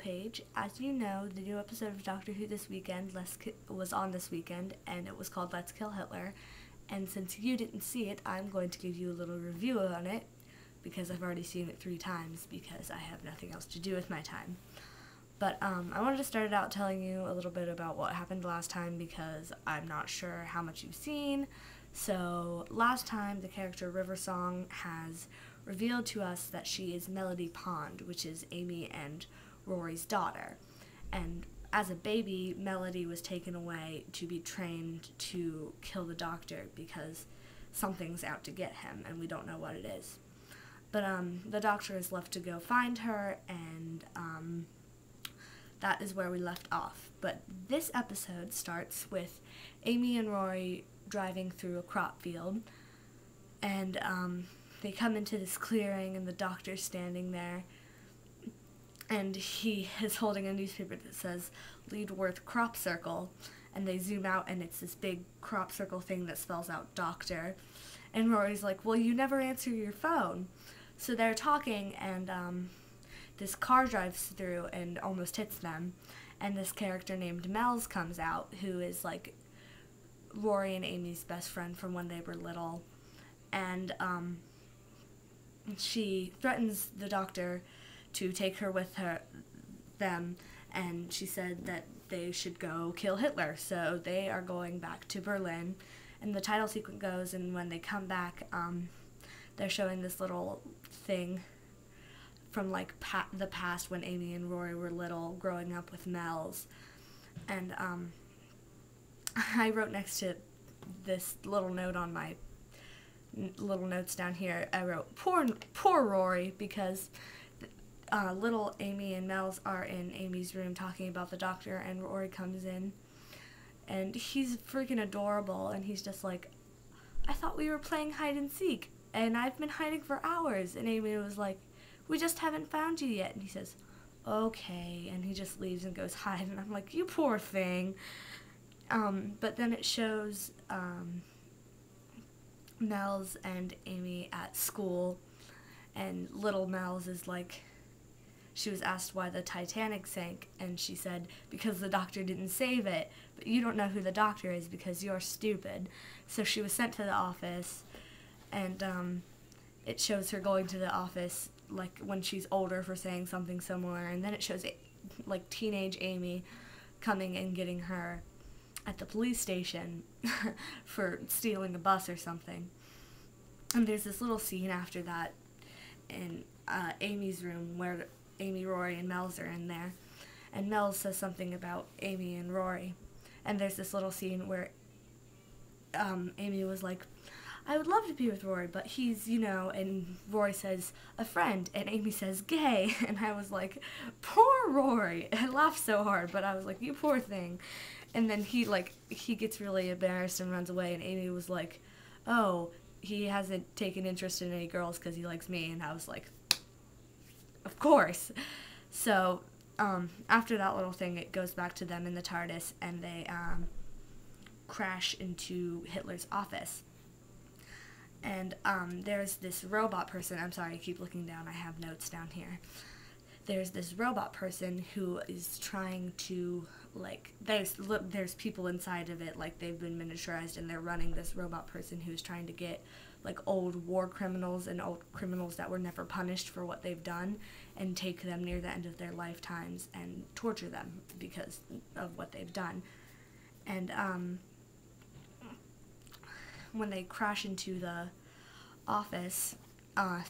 Paige. As you know, the new episode of Doctor Who this weekend was on this weekend, and it was called Let's Kill Hitler. And since you didn't see it, I'm going to give you a little review on it, because I've already seen it 3 times, because I have nothing else to do with my time. But I wanted to start out telling you a little bit about what happened last time, because I'm not sure how much you've seen. So last time, the character Riversong has revealed to us that she is Melody Pond, which is Amy and Rory's daughter. And as a baby, Melody was taken away to be trained to kill the Doctor because something's out to get him, and we don't know what it is. But the Doctor is left to go find her, and that is where we left off. But this episode starts with Amy and Rory driving through a crop field, and they come into this clearing, and the Doctor's standing there, and he is holding a newspaper that says Leadworth Crop Circle, and they zoom out, and it's this big crop circle thing that spells out Doctor, and Rory's like, well, you never answer your phone. So they're talking, and this car drives through and almost hits them, and this character named Mel's comes out, who is like Rory and Amy's best friend from when they were little, and she threatens the Doctor to take her with them, and she said that they should go kill Hitler, so they are going back to Berlin. And the title sequence goes, and when they come back, they're showing this little thing from like the past when Amy and Rory were little, growing up with Mel's. And I wrote next to this little note on my little notes down here, I wrote, poor Rory, because little Amy and Mel's are in Amy's room talking about the Doctor, and Rory comes in, and he's freaking adorable, and he's just like, I thought we were playing hide and seek, and I've been hiding for hours. And Amy was like, we just haven't found you yet. And he says, okay, and he just leaves and goes hide, and I'm like, you poor thing. But then it shows Mel's and Amy at school, and little Mel's is like, she was asked why the Titanic sank, and she said, because the Doctor didn't save it, but you don't know who the Doctor is because you're stupid. So she was sent to the office, and it shows her going to the office like when she's older for saying something similar, and then it shows like teenage Amy coming and getting her at the police station for stealing a bus or something. And there's this little scene after that in Amy's room where Amy, Rory, and Mel's are in there, and Mel says something about Amy and Rory, and there's this little scene where Amy was like, I would love to be with Rory, but he's, you know, and Rory says, a friend, and Amy says, gay, and I was like, poor Rory. I laughed so hard, but I was like, you poor thing. And then he gets really embarrassed and runs away, and Amy was like, oh, he hasn't taken interest in any girls because he likes me, and I was like, of course. So after that little thing, it goes back to them in the TARDIS, and they crash into Hitler's office. And there's this robot person. I'm sorry, I keep looking down. I have notes down here. There's this robot person who is trying to, like, there's people inside of it, like, they've been miniaturized, and they're running this robot person who's trying to get, like, old war criminals and old criminals that were never punished for what they've done and take them near the end of their lifetimes and torture them because of what they've done. And when they crash into the office,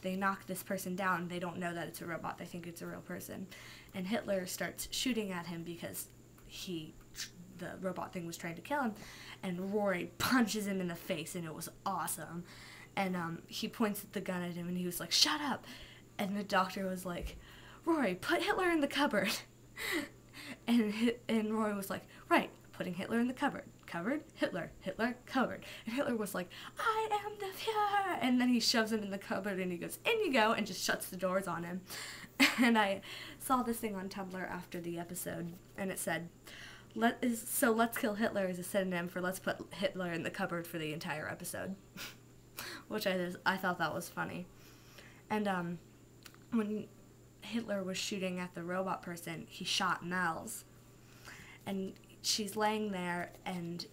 they knock this person down. They don't know that it's a robot. They think it's a real person. And Hitler starts shooting at him because the robot thing was trying to kill him. And Rory punches him in the face, and it was awesome. And he points the gun at him, and he was like, shut up. And the Doctor was like, Rory, put Hitler in the cupboard. and Rory was like, right, putting Hitler in the cupboard. Cupboard, Hitler, cupboard. And Hitler was like, I am the Fuhrer. And then he shoves him in the cupboard, and he goes, in you go, and just shuts the doors on him. And I saw this thing on Tumblr after the episode, and it said, so let's kill Hitler is a synonym for let's put Hitler in the cupboard for the entire episode. Which I thought that was funny. And when Hitler was shooting at the robot person, he shot Mel's. And she's laying there, and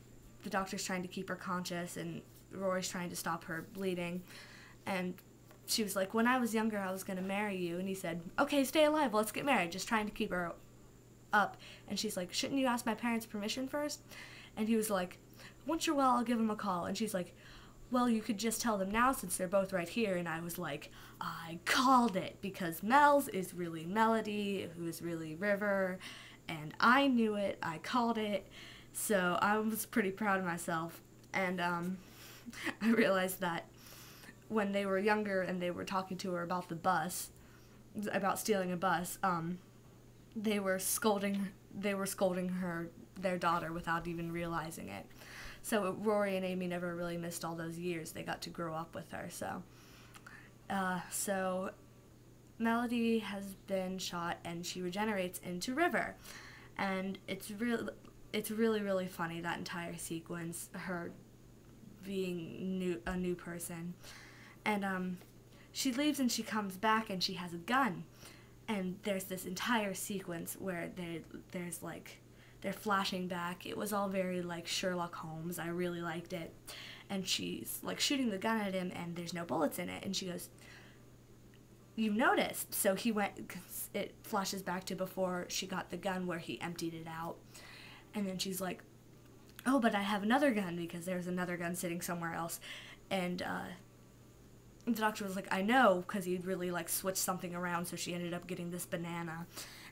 the doctor's trying to keep her conscious, and Rory's trying to stop her bleeding. And she was like, when I was younger, I was going to marry you. And he said, okay, stay alive, let's get married, just trying to keep her up. And she's like, shouldn't you ask my parents' permission first? And he was like, once you're well, I'll give them a call. And she's like, well, you could just tell them now since they're both right here. And I was like, I called it, because Mel's is really Melody, who is really River, and I knew it, I called it, so I was pretty proud of myself. And I realized that when they were younger and they were talking to her about the bus, about stealing a bus, they were scolding their daughter without even realizing it. So Rory and Amy never really missed all those years. They got to grow up with her. So Melody has been shot, and she regenerates into River, and it's really, really funny, that entire sequence, her being a new person. And she leaves and she comes back and she has a gun, and there's this entire sequence where they're flashing back. It was all very like Sherlock Holmes. I really liked it. And she's like shooting the gun at him, and there's no bullets in it. And she goes, you noticed. So he went, 'cause it flashes back to before she got the gun where he emptied it out. And then she's like, oh, but I have another gun, because there's another gun sitting somewhere else. And the doctor was like, I know, because he'd really like switched something around, so she ended up getting this banana.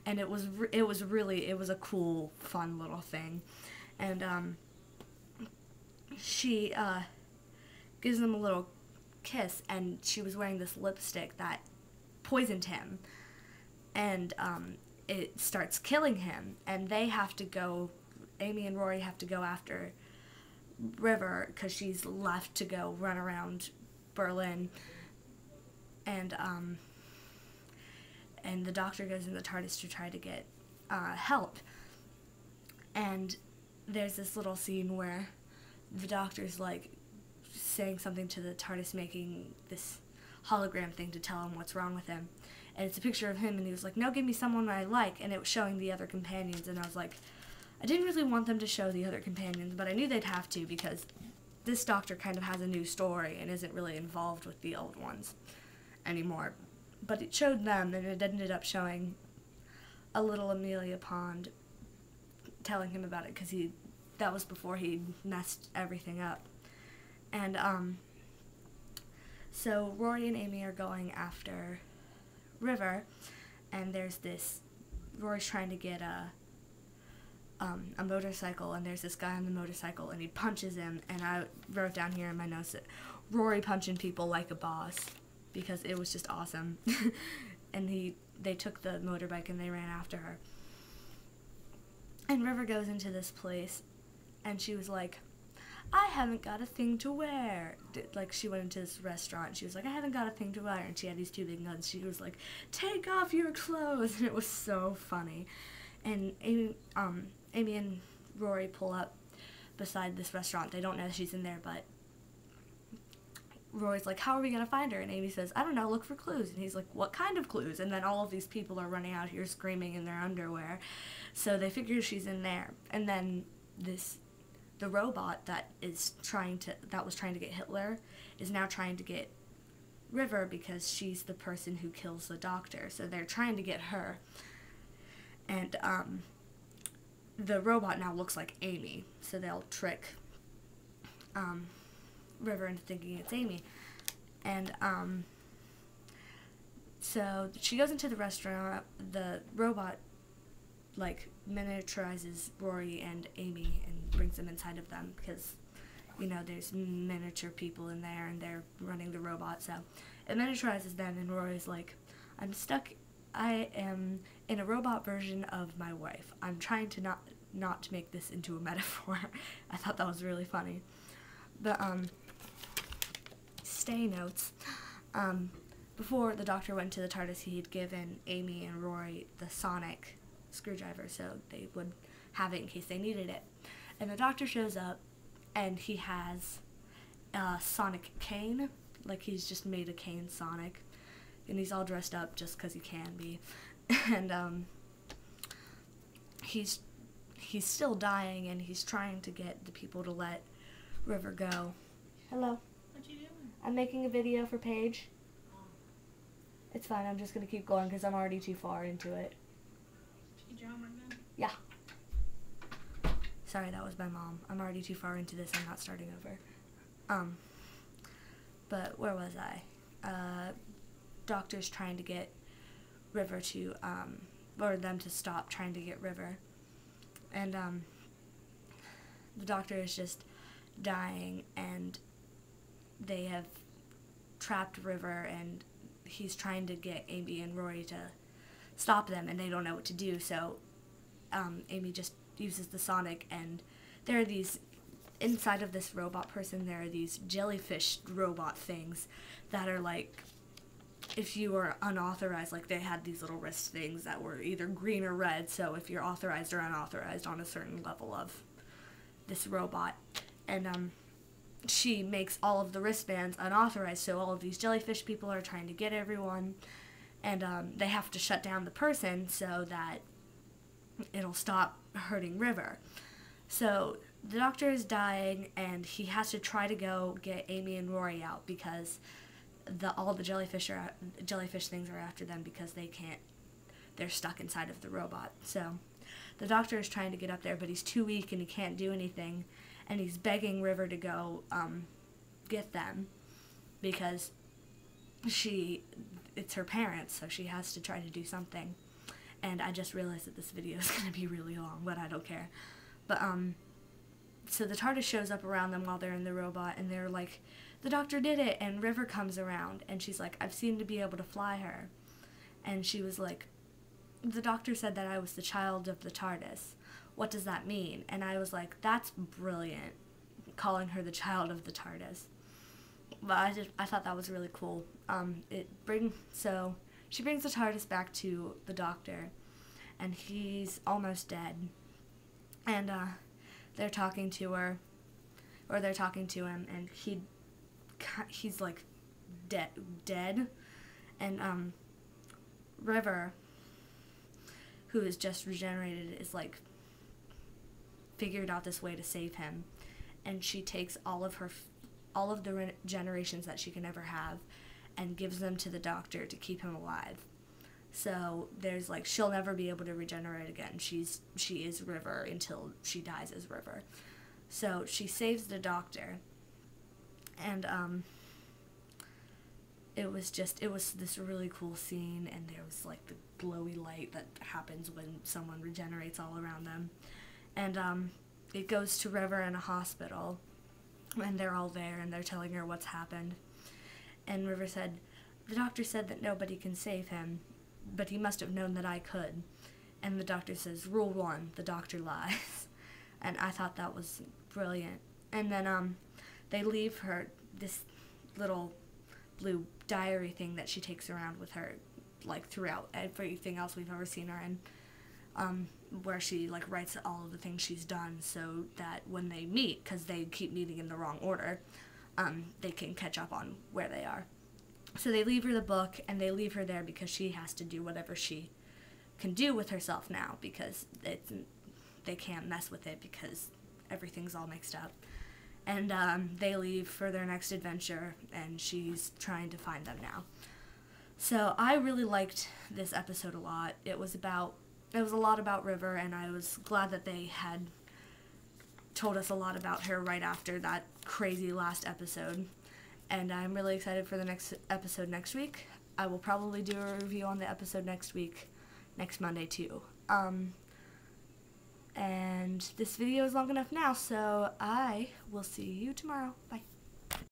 And it was a cool, fun little thing. And she gives him a little kiss, and she was wearing this lipstick that poisoned him, and it starts killing him, and they have to go, Amy and Rory have to go after River, because she's left to go run around Berlin, and the doctor goes in the TARDIS to try to get help. And there's this little scene where the doctor's like saying something to the TARDIS, making this hologram thing to tell him what's wrong with him. And it's a picture of him, and he was like, no, give me someone I like. And it was showing the other companions, and I was like, I didn't really want them to show the other companions, but I knew they'd have to, because this doctor kind of has a new story and isn't really involved with the old ones anymore. But it showed them, and it ended up showing a little Amelia Pond telling him about it, because that was before he messed everything up. And so Rory and Amy are going after River, and there's this, Rory's trying to get a motorcycle, and there's this guy on the motorcycle, and he punches him, and I wrote down here in my notes that Rory punching people like a boss, because it was just awesome. And they took the motorbike and they ran after her. And River goes into this place, and she was like, I haven't got a thing to wear. Like, she went into this restaurant, and she was like, I haven't got a thing to wear, and she had these two big guns. She was like, take off your clothes, and it was so funny. And Amy and Rory pull up beside this restaurant. They don't know she's in there, but Rory's like, how are we going to find her? And Amy says, I don't know, look for clues. And he's like, what kind of clues? And then all of these people are running out here screaming in their underwear. So they figure she's in there. And then the robot that was trying to get Hitler is now trying to get River, because she's the person who kills the doctor. So they're trying to get her. And the robot now looks like Amy, so they'll trick River into thinking it's Amy. And so she goes into the restaurant. The robot like miniaturizes Rory and Amy and brings them inside of them, because there's miniature people in there, and they're running the robot. So it miniaturizes them, and Rory's like, I'm stuck. I am in a robot version of my wife. I'm trying to not make this into a metaphor. I thought that was really funny. But stay notes. Before the doctor went to the TARDIS, he had given Amy and Rory the sonic screwdriver, so they would have it in case they needed it. And the doctor shows up, and he has a sonic cane, like he's just made a cane sonic, and he's all dressed up just because he can be. And he's still dying, and he's trying to get the people to let River go. Hello. What you doing? I'm making a video for Paige. It's fine, I'm just going to keep going because I'm already too far into it. Drama again? Yeah. Sorry, that was my mom. I'm already too far into this. I'm not starting over. But where was I? Doctor's trying to get River to, or them to stop trying to get River. And, the doctor is just dying, and they have trapped River, and he's trying to get Amy and Rory to stop them, and they don't know what to do, so Amy just uses the sonic, and there are these, inside of this robot person, there are these jellyfish robot things that are like, if you were unauthorized, like they had these little wrist things that were either green or red, so if you're authorized or unauthorized on a certain level of this robot, and she makes all of the wristbands unauthorized, so all of these jellyfish people are trying to get everyone, and they have to shut down the person so that it'll stop hurting River. So the doctor is dying, and he has to try to go get Amy and Rory out because all the jellyfish things are after them because they're stuck inside of the robot. So the doctor is trying to get up there, but he's too weak and he can't do anything, and he's begging River to go get them because it's her parents, so she has to try to do something. And I just realized that this video is going to be really long, but I don't care. But so the TARDIS shows up around them while they're in the robot, and they're like, the doctor did it, and River comes around, and she's like, I've seemed to be able to fly her. And she was like, the doctor said that I was the child of the TARDIS. What does that mean? And I was like, that's brilliant, calling her the child of the TARDIS. But I thought that was really cool. So she brings the TARDIS back to the doctor, and he's almost dead. And they're talking to her, or they're talking to him, and he's like dead. And River, who is just regenerated, is like figured out this way to save him, and she takes all of the regenerations that she can ever have and gives them to the doctor to keep him alive. So there's like, she'll never be able to regenerate again. She is River until she dies as River. So she saves the doctor, and it was this really cool scene, and there was like the glowy light that happens when someone regenerates all around them. And it goes to River in a hospital, and they're all there, and they're telling her what's happened. And River said, the doctor said that nobody can save him, but he must have known that I could. And the doctor says, Rule 1, the doctor lies. And I thought that was brilliant. And then they leave her this little blue diary thing that she takes around with her, like throughout everything else we've ever seen her in, where she like writes all of the things she's done so that when they meet, because they keep meeting in the wrong order, they can catch up on where they are. So they leave her the book, and they leave her there because she has to do whatever she can do with herself now, because they can't mess with it because everything's all mixed up. And they leave for their next adventure, and she's trying to find them now. So I really liked this episode a lot. It was a lot about River, and I was glad that they had told us a lot about her right after that crazy last episode. And I'm really excited for the next episode next week. I will probably do a review on the episode next week, next Monday too. And this video is long enough now, so I will see you tomorrow. Bye.